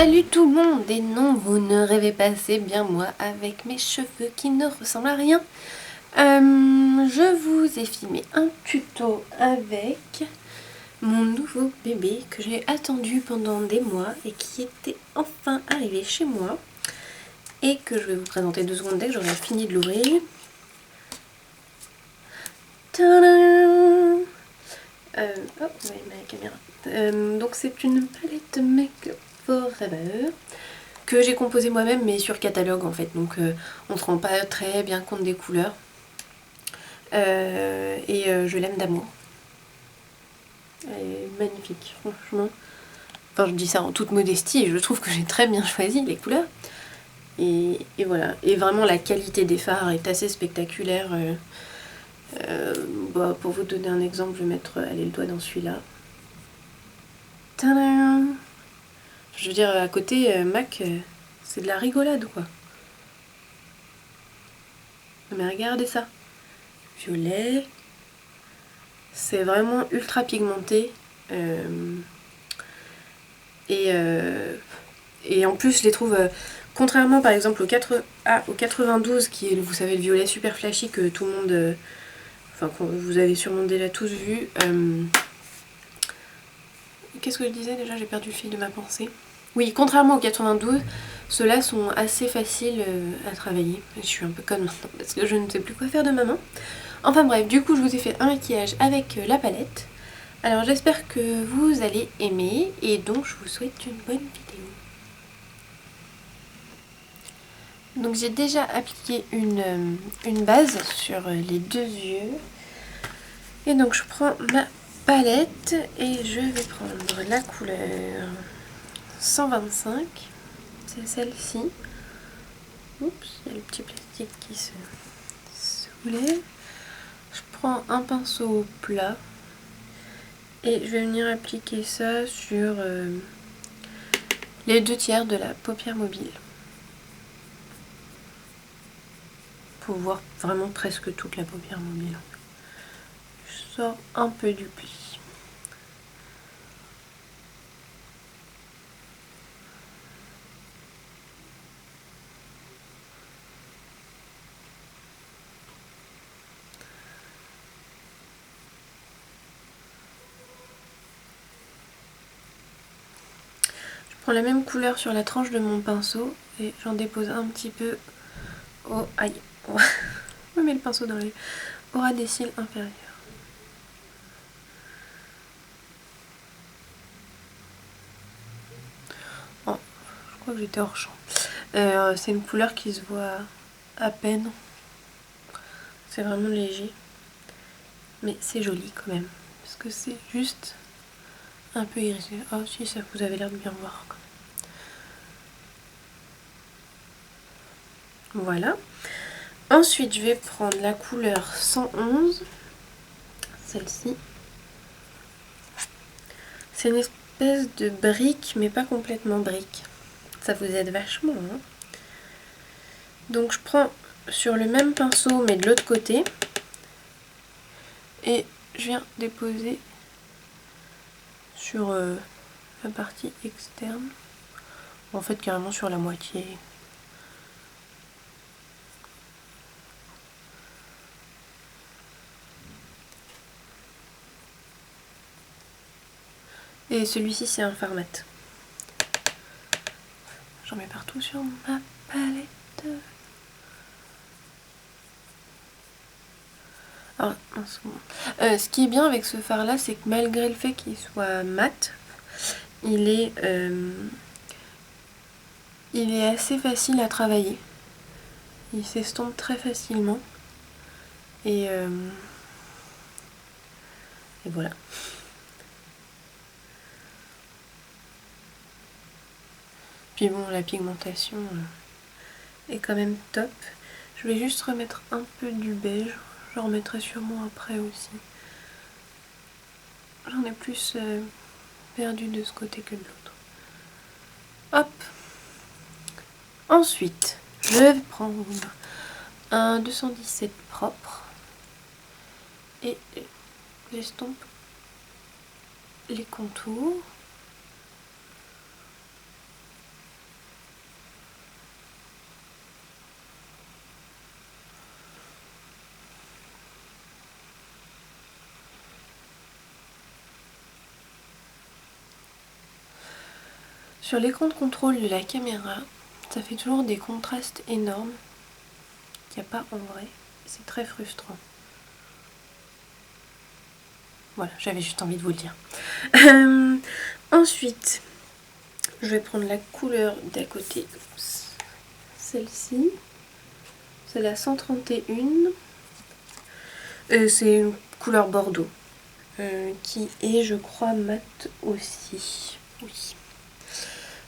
Salut tout le monde, et non, vous ne rêvez pas, c'est bien moi avec mes cheveux qui ne ressemblent à rien. Je vous ai filmé un tuto avec mon nouveau bébé que j'ai attendu pendant des mois et qui était enfin arrivé chez moi et que je vais vous présenter 2 secondes dès que j'aurai fini de l'ouvrir. Tadam! Oh, ouais, ma caméra. Donc c'est une palette Make Forever que j'ai composée moi-même mais sur catalogue en fait, donc on se rend pas très bien compte des couleurs. Je l'aime d'amour. Elle est magnifique, franchement. Enfin, je dis ça en toute modestie et je trouve que j'ai très bien choisi les couleurs. Et voilà. Et vraiment, la qualité des fards est assez spectaculaire. Pour vous donner un exemple, je vais mettre allez, le doigt dans celui-là. Tadam! Je veux dire, à côté, MAC, c'est de la rigolade, quoi. Mais regardez ça. Violet. C'est vraiment ultra pigmenté. Et en plus, je les trouve, contrairement par exemple au 92, qui est, vous savez, le violet super flashy que tout le monde, enfin, que vous avez sûrement déjà tous vu. Qu'est-ce que je disais déjà? J'ai perdu le fil de ma pensée. Oui, contrairement au 92, ceux-là sont assez faciles à travailler. Je suis un peu conne maintenant parce que je ne sais plus quoi faire de ma main. Enfin bref, du coup, je vous ai fait un maquillage avec la palette. Alors j'espère que vous allez aimer et donc je vous souhaite une bonne vidéo. Donc j'ai déjà appliqué une base sur les 2 yeux. Et donc je prends ma palette et je vais prendre la couleur 125. C'est celle-ci. Oups, il y a le petit plastique qui se soulève. Je prends un pinceau plat et je vais venir appliquer ça sur les 2/3 de la paupière mobile. Pour voir vraiment presque toute la paupière mobile. Je sors un peu du pli. Je prends la même couleur sur la tranche de mon pinceau et j'en dépose un petit peu au... Aïe. Je mets le pinceau dans les... au ras des cils inférieurs. Oh, je crois que j'étais hors champ. C'est une couleur qui se voit à peine. C'est vraiment léger. Mais c'est joli quand même. Parce que c'est juste un peu irisé. Oh si, ça vous avez l'air de bien voir. Voilà. Ensuite, je vais prendre la couleur 111. Celle-ci. C'est une espèce de brique, mais pas complètement brique. Ça vous aide vachement, hein. Donc je prends sur le même pinceau, mais de l'autre côté. Et je viens déposer sur la partie externe. En fait, carrément sur la moitié. Et celui-ci, c'est un fard mat. J'en mets partout sur ma palette. Alors, ce qui est bien avec ce fard là, c'est que malgré le fait qu'il soit mat, il est assez facile à travailler. Il s'estompe très facilement. Et voilà. Puis bon, la pigmentation est quand même top. Je vais juste remettre un peu du beige. Je remettrai sûrement après aussi. J'en ai plus perdu de ce côté que de l'autre. Hop. Ensuite, je vais prendre un 217 propre et j'estompe les contours. Sur l'écran de contrôle de la caméra, ça fait toujours des contrastes énormes qu'il n'y a pas en vrai. C'est très frustrant. Voilà, j'avais juste envie de vous le dire. Ensuite, je vais prendre la couleur d'à côté. Celle-ci. C'est la 131. C'est une couleur bordeaux. Qui est, je crois, mat aussi. Oui.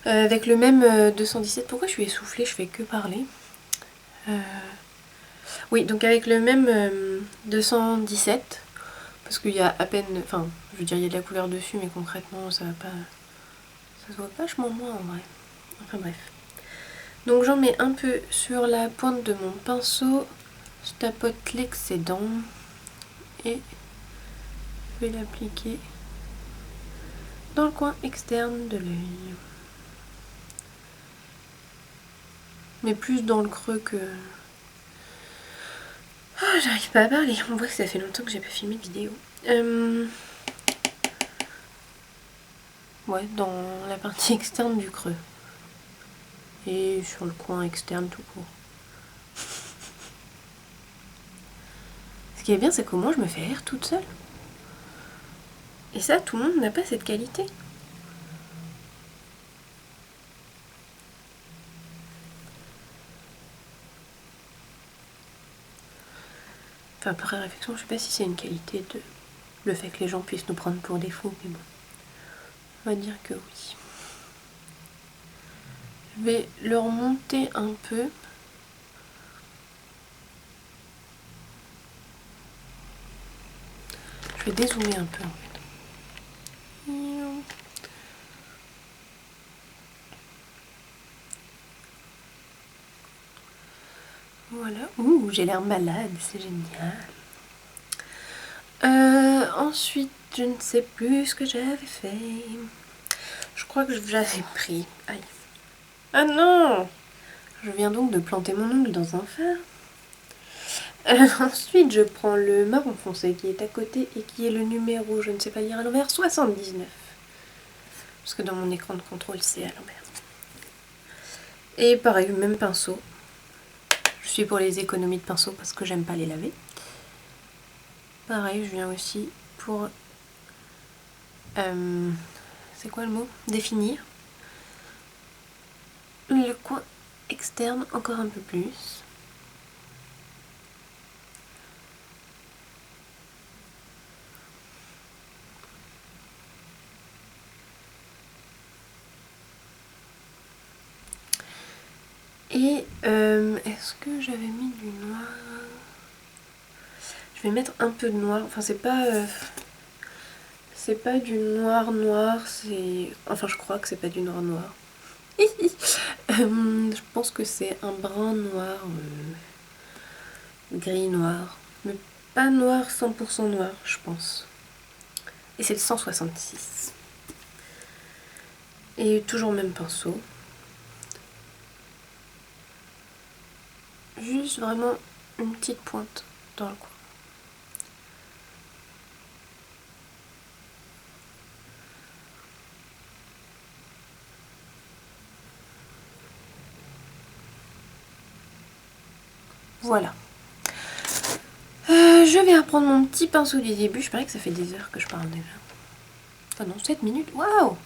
Avec le même 217. Pourquoi je suis essoufflée? Je fais que parler. Oui, donc avec le même 217. Parce qu'il y a à peine... Enfin, je veux dire, il y a de la couleur dessus, mais concrètement, ça va pas... Ça se voit vachement moins en vrai. Enfin bref. Donc j'en mets un peu sur la pointe de mon pinceau. Je tapote l'excédent. Et je vais l'appliquer dans le coin externe de l'œil. Mais plus dans le creux que... Oh, j'arrive pas à parler. On voit que ça fait longtemps que j'ai pas filmé de vidéo. Ouais, dans la partie externe du creux. Et sur le coin externe tout court. Ce qui est bien, c'est qu'au moins je me fais rire toute seule. Et ça, tout le monde n'a pas cette qualité. Enfin, après réflexion, je sais pas si c'est une qualité de le fait que les gens puissent nous prendre pour des fous, mais bon. On va dire que oui. Je vais le remonter un peu. Je vais dézoomer un peu en fait. Voilà. Ouh, j'ai l'air malade, c'est génial. Ensuite, je ne sais plus ce que j'avais fait. Je crois que j'avais pris... Aïe. Ah non! Je viens donc de planter mon ongle dans un fer. Ensuite, je prends le marron foncé qui est à côté et qui est le numéro, je ne sais pas lire à l'envers, 79. Parce que dans mon écran de contrôle, c'est à l'envers. Et pareil, même pinceau. Je suis pour les économies de pinceau parce que j'aime pas les laver. Pareil, je viens aussi pour... c'est quoi le mot? Définir. Le coin externe encore un peu plus. Et est-ce que j'avais mis du noir? Je vais mettre un peu de noir. Enfin, c'est pas du noir noir, c'est... Enfin, je crois que c'est pas du noir noir. Je pense que c'est un brun noir, gris noir. Mais pas noir 100% noir, je pense. Et c'est le 166. Et toujours le même pinceau. Juste vraiment une petite pointe dans le coin. Voilà. Je vais reprendre mon petit pinceau du début. Je parie que ça fait des heures que je parle déjà. Ah non, 7 minutes. Waouh!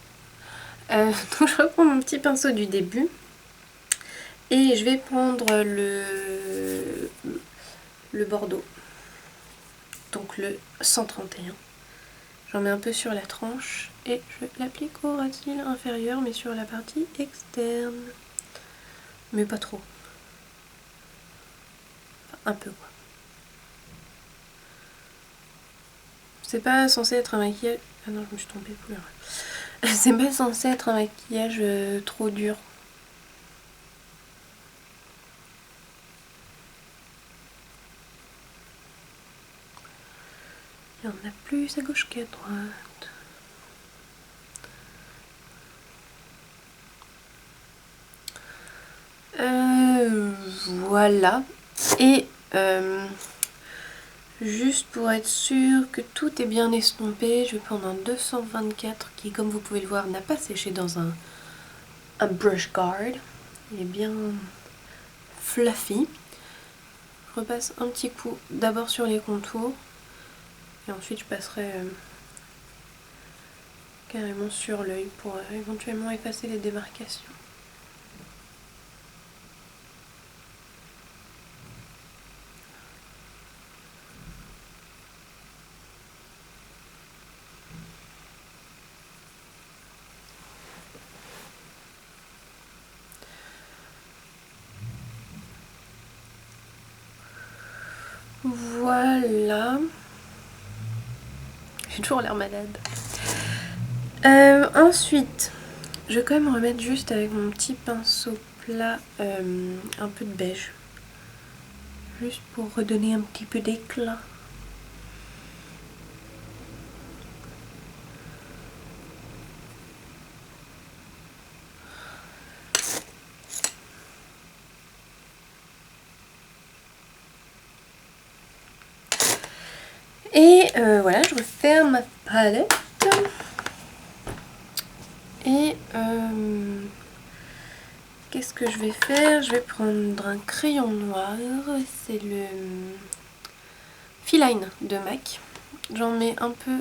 Donc je reprends mon petit pinceau du début. Et je vais prendre le bordeaux. Donc le 131. J'en mets un peu sur la tranche. Et je l'applique au ras de cils inférieur, mais sur la partie externe. Mais pas trop. Enfin, un peu quoi. C'est pas censé être un maquillage... Ah non, je me suis trompée de couleur. C'est pas censé être un maquillage trop dur. Il y en a plus à gauche qu'à droite. Voilà. Et juste pour être sûr que tout est bien estompé, je vais prendre un 224 qui, comme vous pouvez le voir, n'a pas séché dans un un brush guard. Il est bien fluffy. Je repasse un petit coup d'abord sur les contours et ensuite je passerai carrément sur l'œil pour éventuellement effacer les démarcations. Voilà. J'ai toujours l'air malade. Ensuite, je vais quand même remettre juste avec mon petit pinceau plat un peu de beige. Juste pour redonner un petit peu d'éclat. Et voilà, je referme ma palette. Et qu'est-ce que je vais faire? Je vais prendre un crayon noir. C'est le Feline de MAC. J'en mets un peu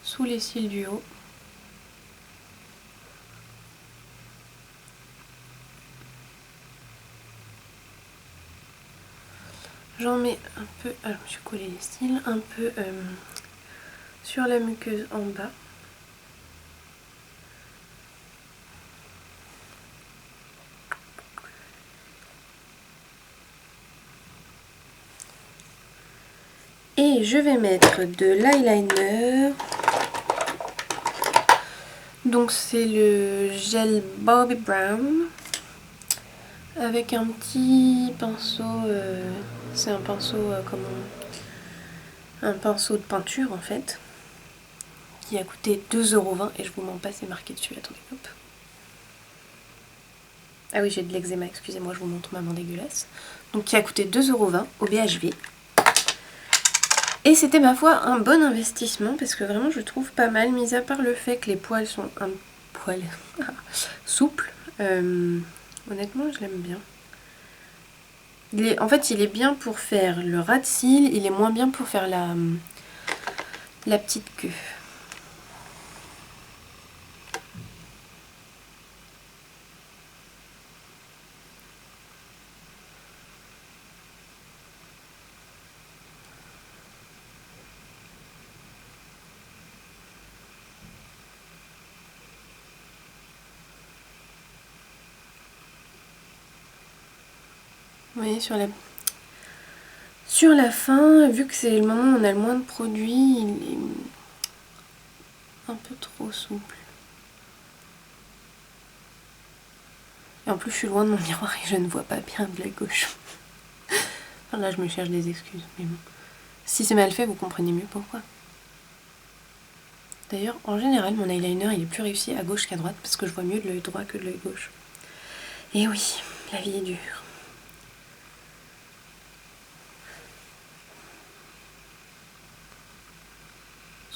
sous les cils du haut. J'en mets un peu, alors je vais coller les cils, un peu sur la muqueuse en bas. Et je vais mettre de l'eyeliner. Donc c'est le gel Bobbi Brown. Avec un petit pinceau, c'est un pinceau un pinceau de peinture en fait. Qui a coûté 2,20 € et je vous mens pas, c'est marqué dessus, attendez, hop. Ah oui, j'ai de l'eczéma, excusez-moi, je vous montre ma main dégueulasse. Donc qui a coûté 2,20 € au BHV. Et c'était ma foi un bon investissement parce que vraiment je le trouve pas mal, mis à part le fait que les poils sont un poil souples. Honnêtement, je l'aime bien. En fait, il est bien pour faire le ras de cils, il est moins bien pour faire la petite queue. Vous voyez, sur la fin, vu que c'est le moment où on a le moins de produits, il est un peu trop souple. Et en plus, je suis loin de mon miroir et je ne vois pas bien de la gauche. Enfin, là, je me cherche des excuses, mais bon. Si c'est mal fait, vous comprenez mieux pourquoi. D'ailleurs, en général, mon eyeliner, il est plus réussi à gauche qu'à droite parce que je vois mieux de l'œil droit que de l'œil gauche. Et oui, la vie est dure.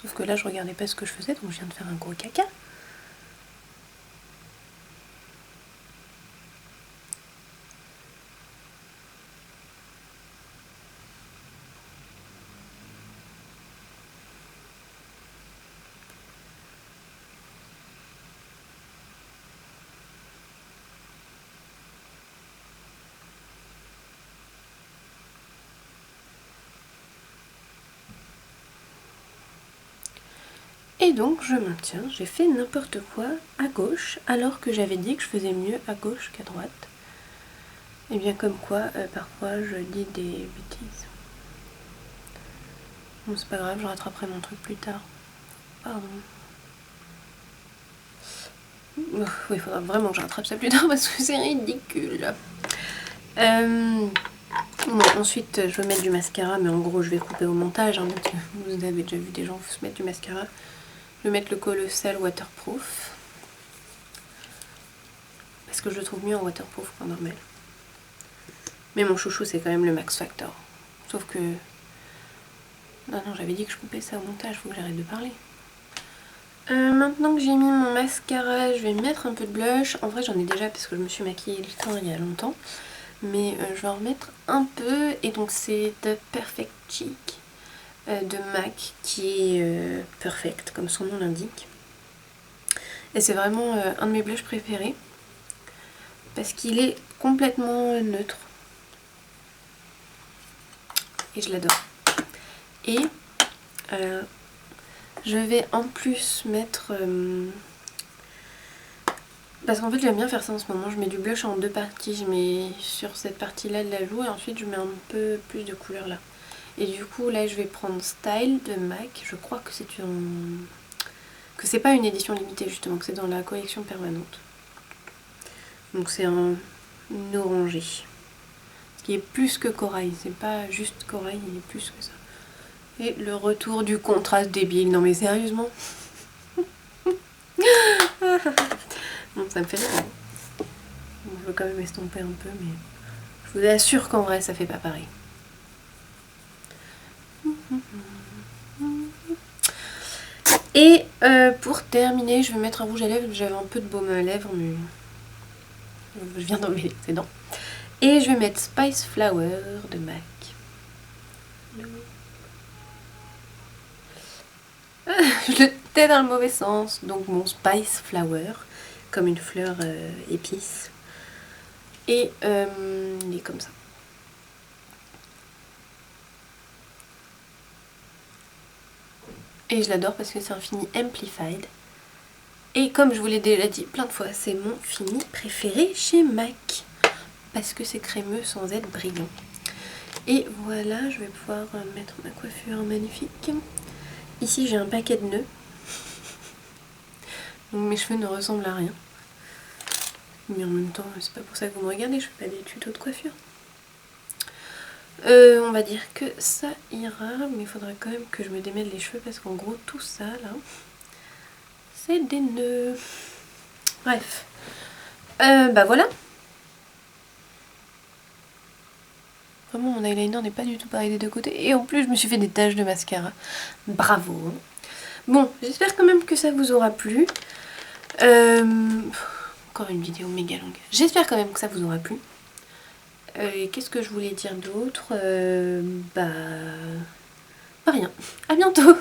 Sauf que là, je regardais pas ce que je faisais, donc je viens de faire un gros caca. Et donc, je maintiens, j'ai fait n'importe quoi à gauche, alors que j'avais dit que je faisais mieux à gauche qu'à droite. Et bien comme quoi, parfois, je dis des bêtises. Bon, c'est pas grave, je rattraperai mon truc plus tard. Pardon. Oui, il faudra vraiment que je rattrape ça plus tard parce que c'est ridicule. Bon, ensuite, je vais mettre du mascara, mais en gros, je vais couper au montage. Hein, parce que vous avez déjà vu des gens se mettre du mascara. Je vais mettre le Colossal Waterproof. Parce que je le trouve mieux en waterproof qu'en normal. Mais mon chouchou, c'est quand même le Max Factor. Sauf que... Non, j'avais dit que je coupais ça au montage, faut que j'arrête de parler. Maintenant que j'ai mis mon mascara, je vais mettre un peu de blush. En vrai j'en ai déjà parce que je me suis maquillée le teint il y a longtemps. Mais je vais en remettre un peu. Et donc c'est The Perfect Cheek de MAC qui est perfect comme son nom l'indique. Et c'est vraiment un de mes blushs préférés. Parce qu'il est complètement neutre. Et je l'adore. Et je vais en plus mettre... parce qu'en fait j'aime bien faire ça en ce moment, je mets du blush en deux parties, je mets sur cette partie là de la joue et ensuite je mets un peu plus de couleur là. Et du coup là je vais prendre Style de MAC, je crois que c'est pas une édition limitée justement, que c'est dans la collection permanente. Donc c'est un orangé, ce qui est plus que corail, c'est pas juste corail, il est plus que ça. Et le retour du contraste débile, non mais sérieusement. Bon, ça me fait rire. Bon, je veux quand même estomper un peu, mais je vous assure qu'en vrai ça fait pas pareil. Et pour terminer, je vais mettre un rouge à lèvres. J'avais un peu de baume à lèvres, mais je viens d'enlever les excédents. Et je vais mettre Spice Flower de MAC. Je le tais dans le mauvais sens. Donc mon Spice Flower, comme une fleur épice. Et il est comme ça. Et je l'adore parce que c'est un fini Amplified. Et comme je vous l'ai déjà dit plein de fois, c'est mon fini préféré chez MAC. Parce que c'est crémeux sans être brillant. Et voilà, je vais pouvoir mettre ma coiffure magnifique. Ici j'ai un paquet de nœuds. Donc mes cheveux ne ressemblent à rien. Mais en même temps, c'est pas pour ça que vous me regardez, je fais pas des tutos de coiffure. On va dire que ça ira, mais il faudra quand même que je me démêle les cheveux parce qu'en gros tout ça là, c'est des nœuds. Bref. Bah voilà. Vraiment mon eyeliner n'est pas du tout pareil des deux côtés. Et en plus je me suis fait des taches de mascara. Bravo. Bon, j'espère quand même que ça vous aura plu. Encore une vidéo méga longue. J'espère quand même que ça vous aura plu. Qu'est-ce que je voulais dire d'autre? Bah rien. À bientôt.